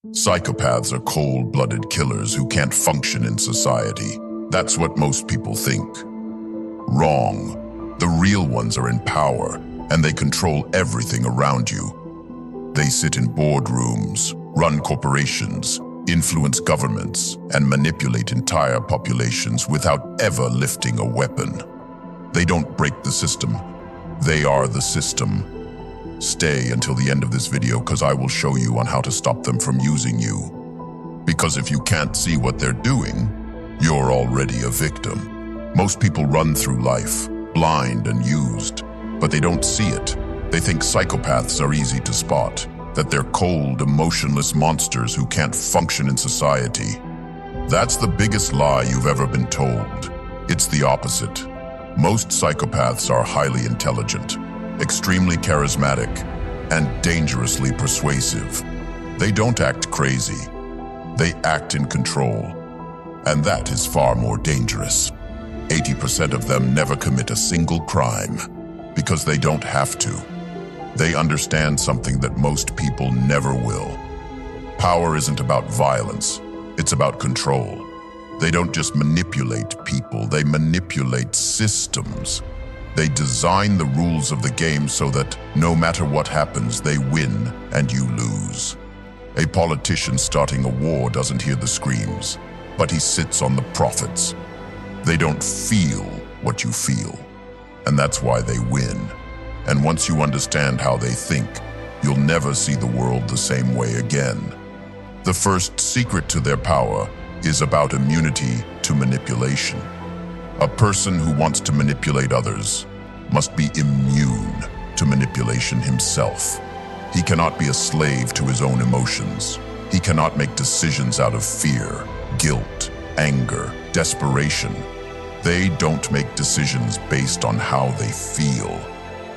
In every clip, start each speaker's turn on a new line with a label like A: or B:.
A: Psychopaths are cold-blooded killers who can't function in society. That's what most people think. Wrong. The real ones are in power, and they control everything around you. They sit in boardrooms, run corporations, influence governments, and manipulate entire populations without ever lifting a weapon. They don't break the system. They are the system. Stay until the end of this video because I will show you on how to stop them from using you. Because if you can't see what they're doing, you're already a victim. Most people run through life, blind and used, but they don't see it. They think psychopaths are easy to spot, that they're cold, emotionless monsters who can't function in society. That's the biggest lie you've ever been told. It's the opposite. Most psychopaths are highly intelligent, extremely charismatic, and dangerously persuasive. They don't act crazy. They act in control. And that is far more dangerous. 80% of them never commit a single crime because they don't have to. They understand something that most people never will. Power isn't about violence, it's about control. They don't just manipulate people, they manipulate systems. They design the rules of the game so that no matter what happens, they win and you lose. A politician starting a war doesn't hear the screams, but he sits on the profits. They don't feel what you feel, and that's why they win. And once you understand how they think, you'll never see the world the same way again. The first secret to their power is about immunity to manipulation. A person who wants to manipulate others must be immune to manipulation himself. He cannot be a slave to his own emotions. He cannot make decisions out of fear, guilt, anger, desperation. They don't make decisions based on how they feel,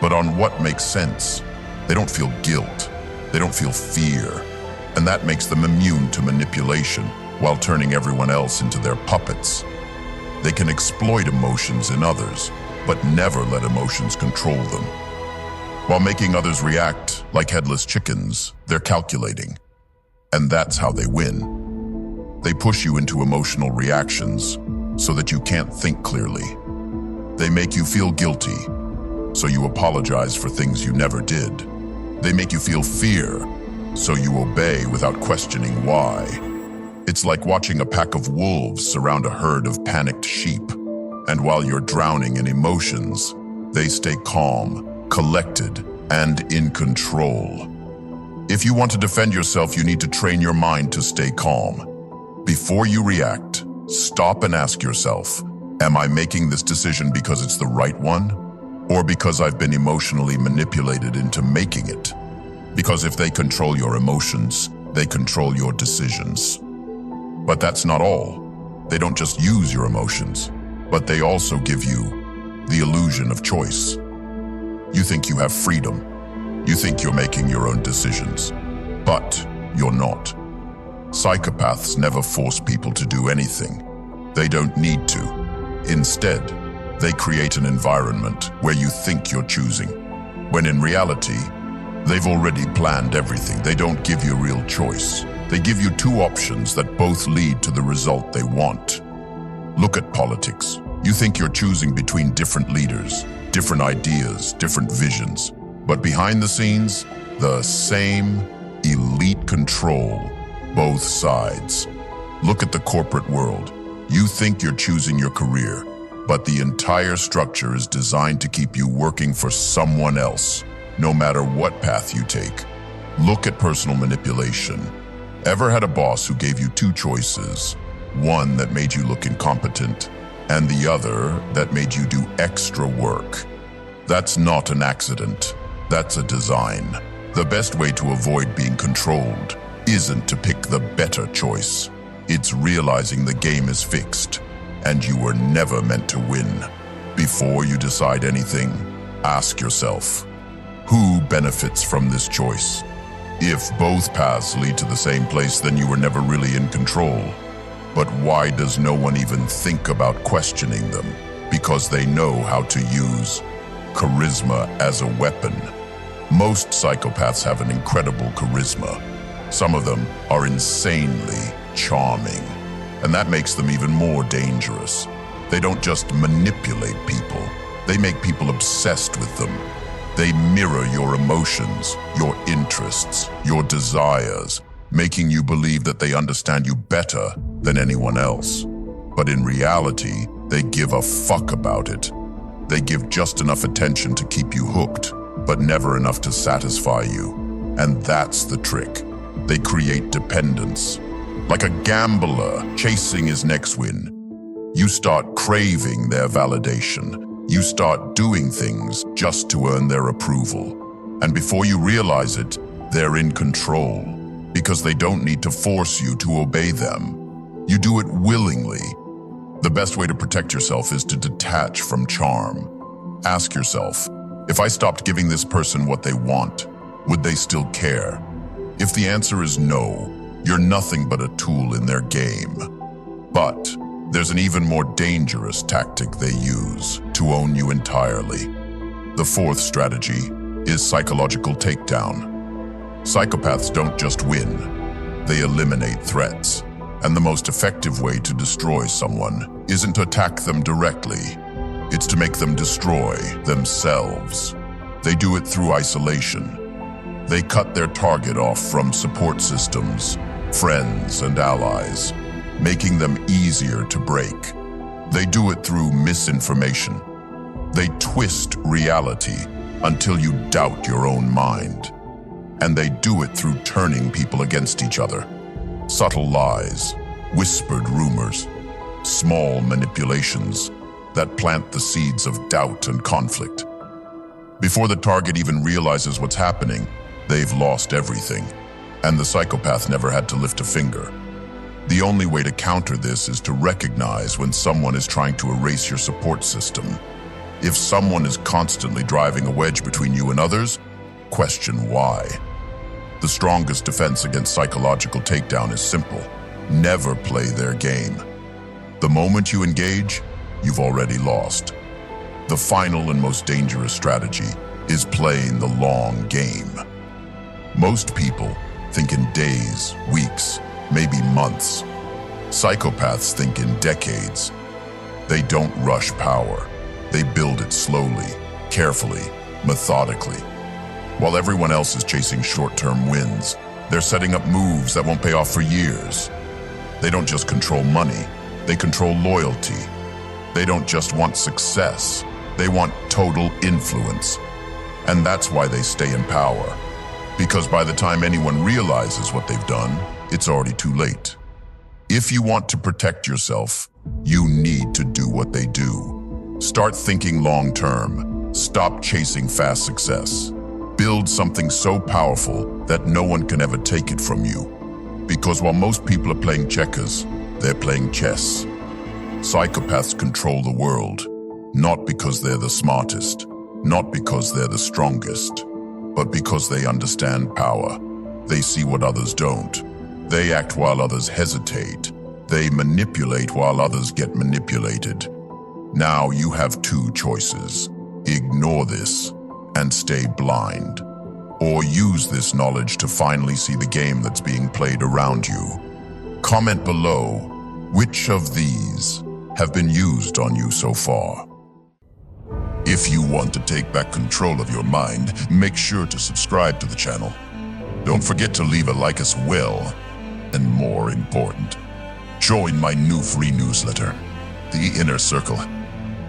A: but on what makes sense. They don't feel guilt. They don't feel fear. And that makes them immune to manipulation while turning everyone else into their puppets. They can exploit emotions in others, but never let emotions control them. While making others react like headless chickens, they're calculating. And that's how they win. They push you into emotional reactions so that you can't think clearly. They make you feel guilty, so you apologize for things you never did. They make you feel fear, so you obey without questioning why. It's like watching a pack of wolves surround a herd of panicked sheep. And while you're drowning in emotions, they stay calm, collected, and in control. If you want to defend yourself, you need to train your mind to stay calm. Before you react, stop and ask yourself, am I making this decision because it's the right one? Or because I've been emotionally manipulated into making it? Because if they control your emotions, they control your decisions. But that's not all. They don't just use your emotions, but they also give you the illusion of choice. You think you have freedom. You think you're making your own decisions, but you're not. Psychopaths never force people to do anything. They don't need to. Instead, they create an environment where you think you're choosing, when in reality, they've already planned everything. They don't give you a real choice. They give you two options that both lead to the result they want. Look at politics. You think you're choosing between different leaders, different ideas, different visions. But behind the scenes, the same elite control both sides. Look at the corporate world. You think you're choosing your career, but the entire structure is designed to keep you working for someone else, no matter what path you take. Look at personal manipulation. Ever had a boss who gave you two choices? One that made you look incompetent, and the other that made you do extra work. That's not an accident. That's a design. The best way to avoid being controlled isn't to pick the better choice. It's realizing the game is fixed, and you were never meant to win. Before you decide anything, ask yourself, who benefits from this choice? If both paths lead to the same place, then you were never really in control. But why does no one even think about questioning them? Because they know how to use charisma as a weapon. Most psychopaths have an incredible charisma. Some of them are insanely charming, and that makes them even more dangerous. They don't just manipulate people, they make people obsessed with them. They mirror your emotions, your interests, your desires, making you believe that they understand you better than anyone else. But in reality, they give a fuck about it. They give just enough attention to keep you hooked, but never enough to satisfy you. And that's the trick. They create dependence. Like a gambler chasing his next win. You start craving their validation. You start doing things just to earn their approval. And before you realize it, they're in control, because they don't need to force you to obey them. You do it willingly. The best way to protect yourself is to detach from charm. Ask yourself, if I stopped giving this person what they want, would they still care? If the answer is no, you're nothing but a tool in their game. But there's an even more dangerous tactic they use to own you entirely. The fourth strategy is psychological takedown. Psychopaths don't just win, they eliminate threats. And the most effective way to destroy someone isn't to attack them directly. It's to make them destroy themselves. They do it through isolation. They cut their target off from support systems, friends, and allies, making them easier to break. They do it through misinformation. They twist reality until you doubt your own mind. And they do it through turning people against each other. Subtle lies, whispered rumors, small manipulations that plant the seeds of doubt and conflict. Before the target even realizes what's happening, they've lost everything, and the psychopath never had to lift a finger. The only way to counter this is to recognize when someone is trying to erase your support system. If someone is constantly driving a wedge between you and others, question why. The strongest defense against psychological takedown is simple. Never play their game. The moment you engage, you've already lost. The final and most dangerous strategy is playing the long game. Most people think in days, weeks, maybe months. Psychopaths think in decades. They don't rush power. They build it slowly, carefully, methodically. While everyone else is chasing short-term wins, they're setting up moves that won't pay off for years. They don't just control money, they control loyalty. They don't just want success, they want total influence. And that's why they stay in power. Because by the time anyone realizes what they've done, it's already too late. If you want to protect yourself, you need to do what they do. Start thinking long-term. Stop chasing fast success. Build something so powerful that no one can ever take it from you. Because while most people are playing checkers, they're playing chess. Psychopaths control the world, not because they're the smartest, not because they're the strongest, but because they understand power. They see what others don't. They act while others hesitate. They manipulate while others get manipulated. Now you have two choices. Ignore this and stay blind. Or use this knowledge to finally see the game that's being played around you. Comment below, which of these have been used on you so far? If you want to take back control of your mind, make sure to subscribe to the channel. Don't forget to leave a like as well. And more important, join my new free newsletter, The Inner Circle,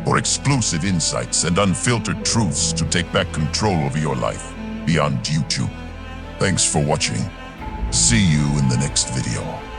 A: for exclusive insights and unfiltered truths to take back control over your life beyond YouTube. Thanks for watching. See you in the next video.